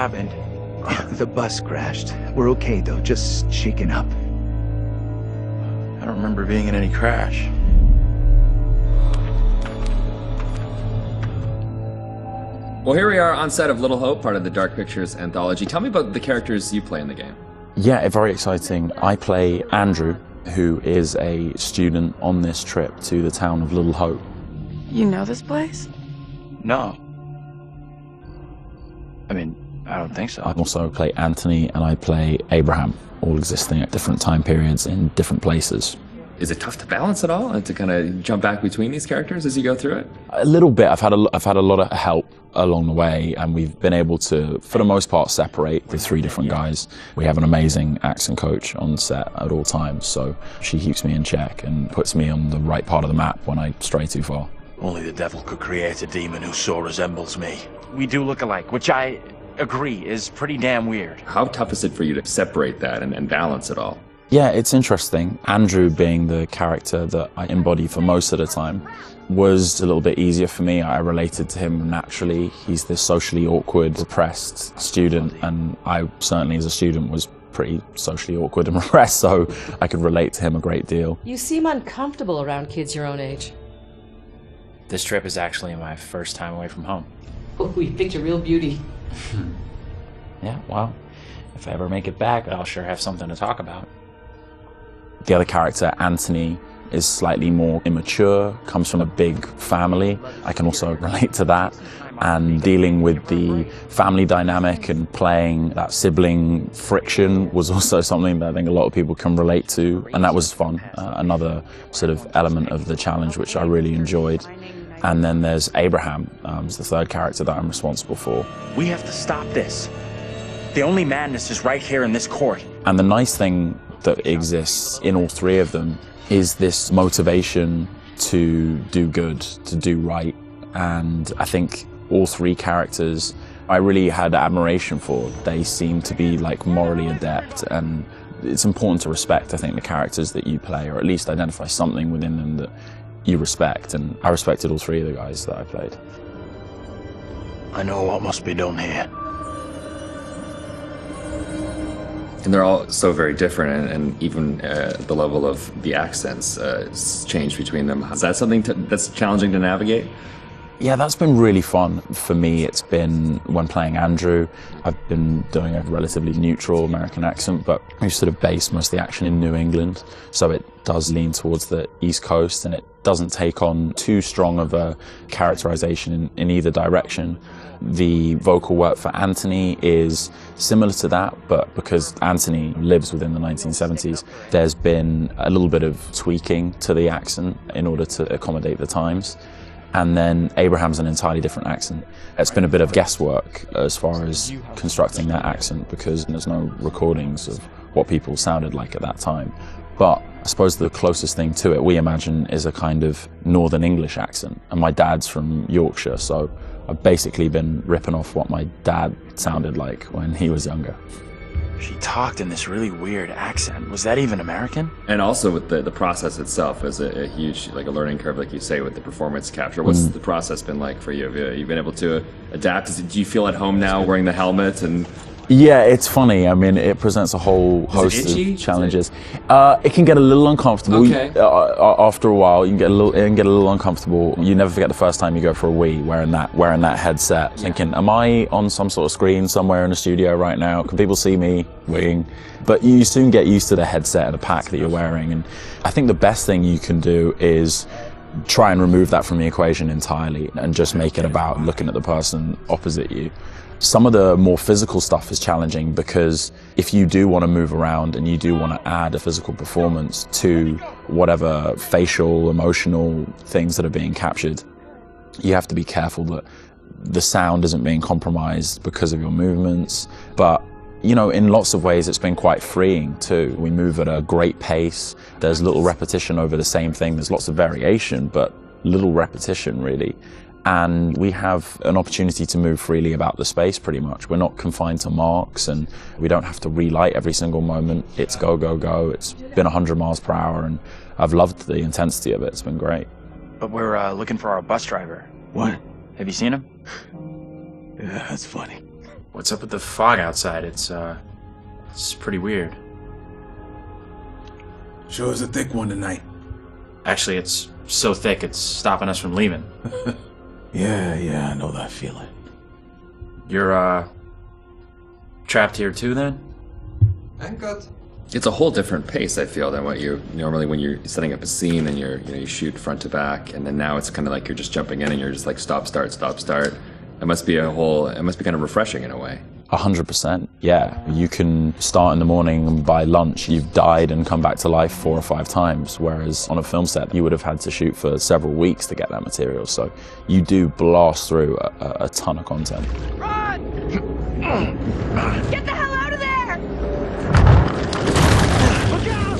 happened? The bus crashed. We're okay though, just shaken up. I don't remember being in any crash. Well, here we are on set of Little Hope, part of the Dark Pictures Anthology. Tell me about the characters you play in the game. Yeah, very exciting. I play Andrew, who is a student on this trip to the town of Little Hope. You know this place? No. I mean, I don't think so. I also play Anthony and I play Abraham, all existing at different time periods in different places. Is it tough to balance it all and to kind of jump back between these characters as you go through it? A little bit. I've had a lot of help along the way, and we've been able to, for the most part, separate the three different guys. We have an amazing accent coach on set at all times, so she keeps me in check and puts me on the right part of the map when I stray too far. Only the devil could create a demon who so resembles me. We do look alike, which I agree is pretty damn weird. How tough is it for you to separate that and balance it all? Yeah, it's interesting. Andrew, being the character that I embody for most of the time, was a little bit easier for me. I related to him naturally. He's this socially awkward, repressed student, and I certainly as a student was pretty socially awkward and repressed, so I could relate to him a great deal. You seem uncomfortable around kids your own age. This trip is actually my first time away from home. Oh, you picked a real beauty. Yeah, well, if I ever make it back, I'll sure have something to talk about. The other character, Anthony, is slightly more immature, comes from a big family. I can also relate to that. And dealing with the family dynamic and playing that sibling friction was also something that I think a lot of people can relate to. And that was fun, another sort of element of the challenge which I really enjoyed. And then there's Abraham, who's the third character that I'm responsible for. We have to stop this. The only madness is right here in this court. And the nice thing that exists in all three of them is this motivation to do good, to do right. And I think all three characters I really had admiration for. They seem to be like morally adept, and it's important to respect, I think, the characters that you play, or at least identify something within them that you respect. And I respected all three of the guys that I played. I know what must be done here. And they're all so very different, and even the level of the accents change between them. Is that something that's challenging to navigate? Yeah, that's been really fun. For me, it's been, when playing Andrew, I've been doing a relatively neutral American accent, but we sort of base most of the action in New England, so it does lean towards the East Coast, and it doesn't take on too strong of a characterization in either direction. The vocal work for Anthony is similar to that, but because Anthony lives within the 1970s, there's been a little bit of tweaking to the accent in order to accommodate the times. And then Abraham's an entirely different accent. It's been a bit of guesswork as far as constructing that accent, because there's no recordings of what people sounded like at that time. But I suppose the closest thing to it, we imagine, is a kind of Northern English accent. And my dad's from Yorkshire, so I've basically been ripping off what my dad sounded like when he was younger. She talked in this really weird accent. Was that even American? And also with the process itself is a huge, like a learning curve, like you say, with the performance capture. What's the process been like for you? Have you been able to adapt? Do you feel at home now wearing the helmet? And yeah, it's funny. I mean, it presents a whole host of challenges. It can get a little uncomfortable. Okay. After a while, it can get a little uncomfortable. You never forget the first time you go for a wee wearing that headset, thinking, am I on some sort of screen somewhere in a studio right now? Can people see me weeing? But you soon get used to the headset and the pack that you're wearing. And I think the best thing you can do is try and remove that from the equation entirely and just make it about looking at the person opposite you. Some of the more physical stuff is challenging, because if you do want to move around and you do want to add a physical performance to whatever facial, emotional things that are being captured, you have to be careful that the sound isn't being compromised because of your movements. But you know, in lots of ways, it's been quite freeing too. We move at a great pace. There's little repetition over the same thing. There's lots of variation, but little repetition really. And we have an opportunity to move freely about the space pretty much. We're not confined to marks, and we don't have to relight every single moment. It's go, go, go. It's been 100 miles per hour, and I've loved the intensity of it. It's been great. But we're looking for our bus driver. What? Have you seen him? Yeah, that's funny. What's up with the fog outside? It's pretty weird. Sure is a thick one tonight. Actually, it's so thick it's stopping us from leaving. Yeah, I know that feeling. You're, trapped here too, then? I'm good. It's a whole different pace, I feel, than what you normally when you're setting up a scene and you shoot front to back, and then now it's kind of like you're just jumping in and you're just like stop, start, stop, start. It must be kind of refreshing in a way. 100%, yeah. You can start in the morning and by lunch you've died and come back to life 4 or 5 times, whereas on a film set you would have had to shoot for several weeks to get that material. So you do blast through a ton of content. Run! Get the hell out of there! Look out!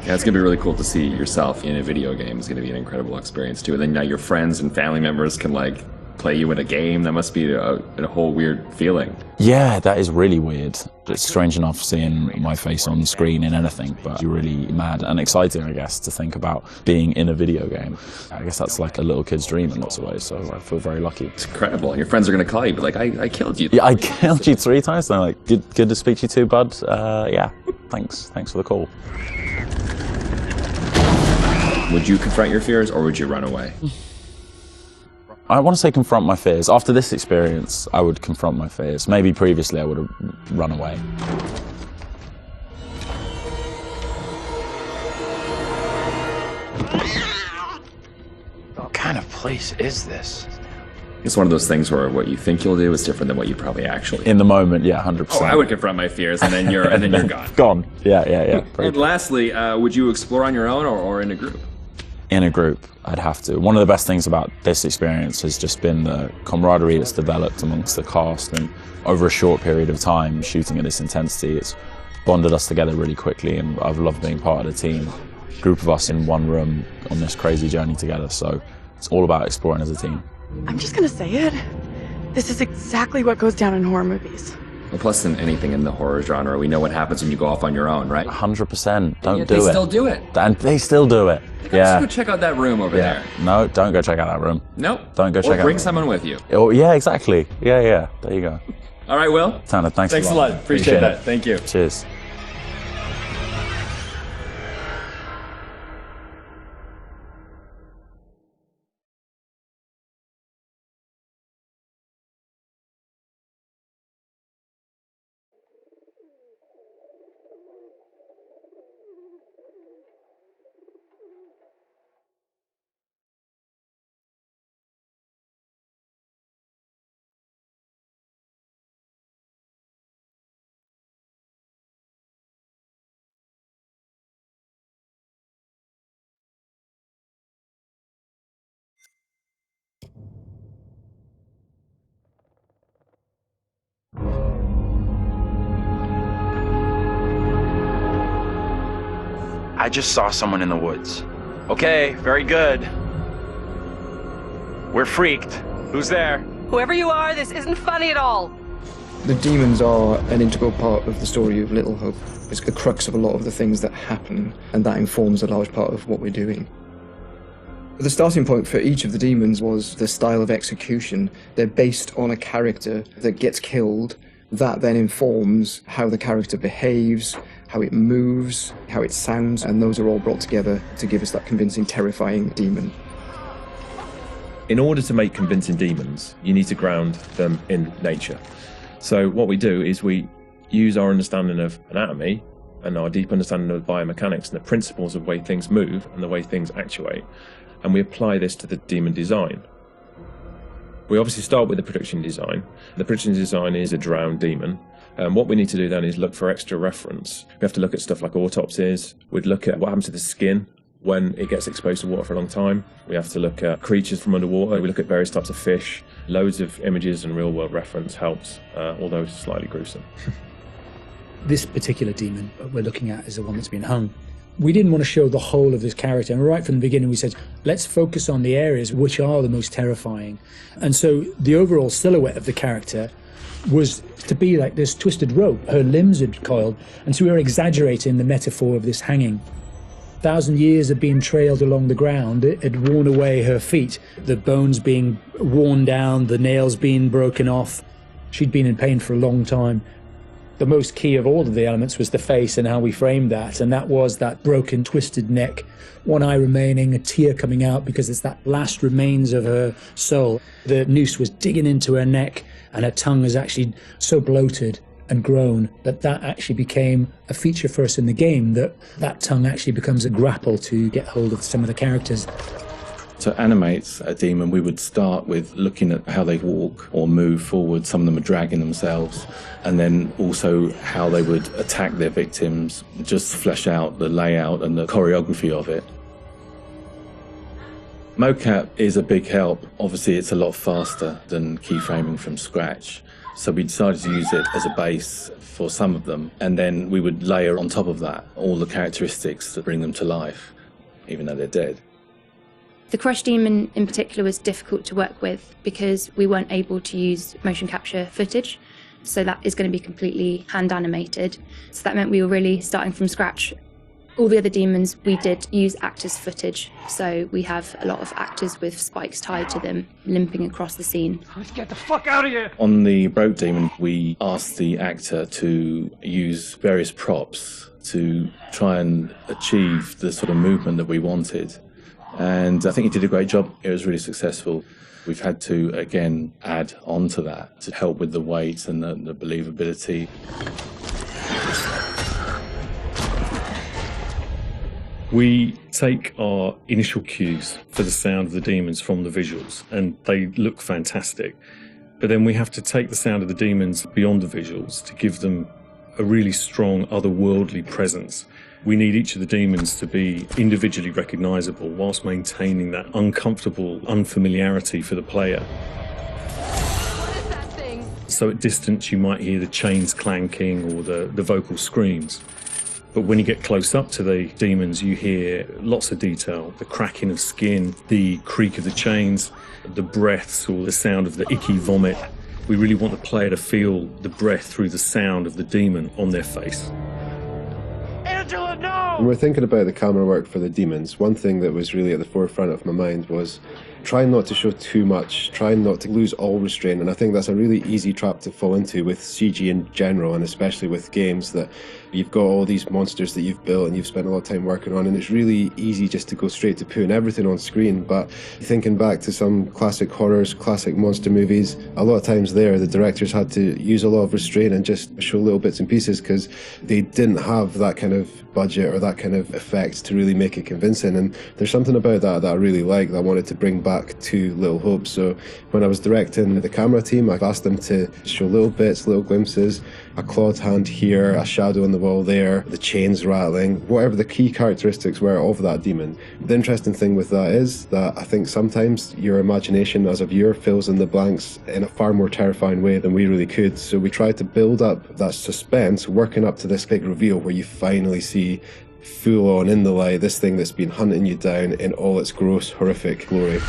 Yeah, it's gonna be really cool to see yourself in a video game. It's gonna be an incredible experience too. And then now your friends and family members can like play you in a game. That must be a whole weird feeling. Yeah, that is really weird. It's strange enough seeing my face on screen in anything, but you're really mad and exciting, I guess, to think about being in a video game. I guess that's like a little kid's dream in lots of ways, so I feel very lucky. It's incredible. And your friends are gonna call you, but like, I killed you. Yeah, I killed you 3 times. They're like, good to speak to you too, bud. Yeah, thanks for the call. Would you confront your fears or would you run away? I want to say confront my fears. After this experience, I would confront my fears. Maybe previously I would have run away. What kind of place is this? It's one of those things where what you think you'll do is different than what you probably actually. In the moment, yeah, 100%. Oh, I would confront my fears, and then you're gone. Gone. Yeah. And lastly, would you explore on your own or in a group? In a group, I'd have to. One of the best things about this experience has just been the camaraderie that's developed amongst the cast, and over a short period of time shooting at this intensity, it's bonded us together really quickly, and I've loved being part of the team. A group of us in one room on this crazy journey together, so it's all about exploring as a team. I'm just gonna say it. This is exactly what goes down in horror movies. Well, plus than anything in the horror genre, we know what happens when you go off on your own, right? 100%. Don't do it. They still do it. And they still do it. Let's go check out that room over there. No, don't go check out that room. Nope. Don't go check out. Or bring someone with you. Oh, yeah, exactly. Yeah. There you go. All right, Will. Tanner, thanks a lot. Appreciate that. Thank you. Cheers. I just saw someone in the woods. Okay, very good. We're freaked. Who's there? Whoever you are, this isn't funny at all. The demons are an integral part of the story of Little Hope. It's the crux of a lot of the things that happen, and that informs a large part of what we're doing. The starting point for each of the demons was the style of execution. They're based on a character that gets killed. That then informs how the character behaves, how it moves, how it sounds, and those are all brought together to give us that convincing, terrifying demon. In order to make convincing demons, you need to ground them in nature. So what we do is we use our understanding of anatomy and our deep understanding of biomechanics and the principles of the way things move and the way things actuate, and we apply this to the demon design. We obviously start with the production design. The production design is a drowned demon. What we need to do then is look for extra reference. We have to look at stuff like autopsies. We'd look at what happens to the skin when it gets exposed to water for a long time. We have to look at creatures from underwater. We look at various types of fish. Loads of images and real-world reference helps, although it's slightly gruesome. This particular demon we're looking at is the one that's been hung. We didn't want to show the whole of this character, and right from the beginning we said, let's focus on the areas which are the most terrifying. And so the overall silhouette of the character was to be like this twisted rope. Her limbs had coiled, and so we were exaggerating the metaphor of this hanging. 1,000 years of being trailed along the ground, it had worn away her feet, the bones being worn down, the nails being broken off. She'd been in pain for a long time. The most key of all of the elements was the face and how we framed that, and that was that broken, twisted neck, one eye remaining, a tear coming out because it's that last remains of her soul. The noose was digging into her neck, and her tongue was actually so bloated and grown that actually became a feature for us in the game, that tongue actually becomes a grapple to get hold of some of the characters. To animate a demon, we would start with looking at how they walk or move forward. Some of them are dragging themselves, and then also how they would attack their victims, just flesh out the layout and the choreography of it. Mocap is a big help. Obviously, it's a lot faster than keyframing from scratch. So we decided to use it as a base for some of them, and then we would layer on top of that all the characteristics that bring them to life, even though they're dead. The Crush Demon in particular was difficult to work with because we weren't able to use motion capture footage, so that is going to be completely hand animated. So that meant we were really starting from scratch. All the other demons, we did use actors' footage, so we have a lot of actors with spikes tied to them, limping across the scene. Let's get the fuck out of here! On the Broke Demon, we asked the actor to use various props to try and achieve the sort of movement that we wanted. And I think he did a great job. It was really successful. We've had to, again, add on to that to help with the weight and the believability. We take our initial cues for the sound of the demons from the visuals, and they look fantastic. But then we have to take the sound of the demons beyond the visuals to give them a really strong otherworldly presence. We need each of the demons to be individually recognizable whilst maintaining that uncomfortable unfamiliarity for the player. What is that thing? So at distance you might hear the chains clanking or the vocal screams. But when you get close up to the demons, you hear lots of detail, the cracking of skin, the creak of the chains, the breaths or the sound of the icky vomit. We really want the player to feel the breath through the sound of the demon on their face. Angela, no! When we're thinking about the camera work for the demons, one thing that was really at the forefront of my mind was trying not to show too much, trying not to lose all restraint, and I think that's a really easy trap to fall into with CG in general, and especially with games that you've got all these monsters that you've built and you've spent a lot of time working on, and it's really easy just to go straight to putting everything on screen. But thinking back to some classic horrors, classic monster movies, a lot of times there the directors had to use a lot of restraint and just show little bits and pieces because they didn't have that kind of budget or that kind of effect to really make it convincing. And there's something about that I really like, that I wanted to bring back to Little Hope. So when I was directing the camera team, I've asked them to show little bits, little glimpses, a clawed hand here, a shadow on the wall there, the chains rattling, whatever the key characteristics were of that demon. The interesting thing with that is that I think sometimes your imagination as a viewer fills in the blanks in a far more terrifying way than we really could. So we tried to build up that suspense, working up to this big reveal where you finally see full on in the light this thing that's been hunting you down in all its gross, horrific glory.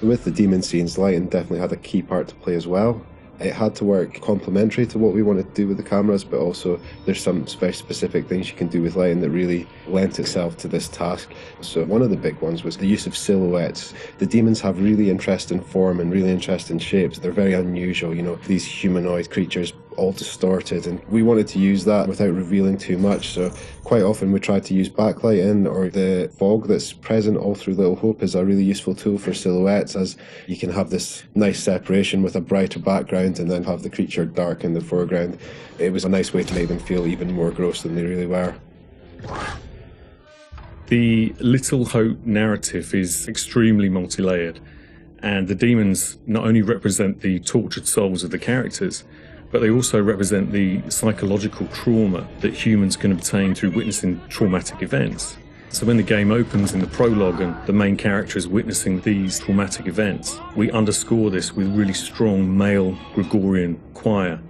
With the demon scenes, lighting definitely had a key part to play as well. It had to work complementary to what we wanted to do with the cameras, but also there's some very specific things you can do with lighting that really lent itself to this task. So one of the big ones was the use of silhouettes. The demons have really interesting form and really interesting shapes. They're very unusual, you know, these humanoid creatures all distorted, and we wanted to use that without revealing too much. So quite often we tried to use backlighting, or the fog that's present all through Little Hope is a really useful tool for silhouettes, as you can have this nice separation with a brighter background and then have the creature dark in the foreground. It was a nice way to make them feel even more gross than they really were. The Little Hope narrative is extremely multi-layered, and the demons not only represent the tortured souls of the characters, but they also represent the psychological trauma that humans can obtain through witnessing traumatic events. So when the game opens in the prologue and the main character is witnessing these traumatic events, we underscore this with really strong male Gregorian choir,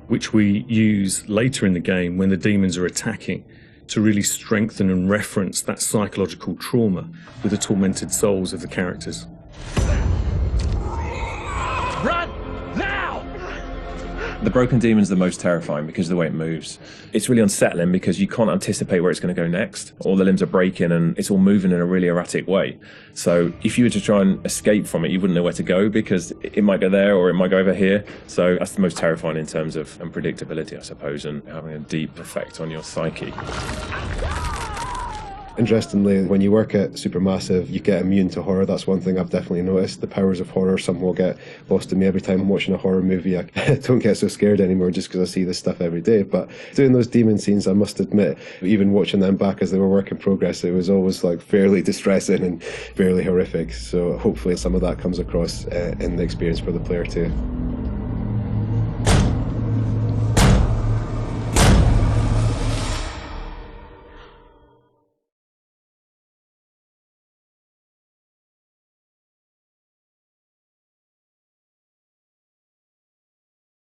which we use later in the game when the demons are attacking to really strengthen and reference that psychological trauma with the tormented souls of the characters. Run! Now! The broken demon's the most terrifying because of the way it moves. It's really unsettling because you can't anticipate where it's going to go next. All the limbs are breaking and it's all moving in a really erratic way. So if you were to try and escape from it, you wouldn't know where to go because it might go there or it might go over here. So that's the most terrifying in terms of unpredictability, I suppose, and having a deep effect on your psyche. Interestingly, when you work at Supermassive, you get immune to horror. That's one thing I've definitely noticed. The powers of horror somehow get lost in me every time I'm watching a horror movie. I don't get so scared anymore just because I see this stuff every day. But doing those demon scenes, I must admit, even watching them back as they were work in progress, it was always like fairly distressing and fairly horrific. So hopefully some of that comes across in the experience for the player too.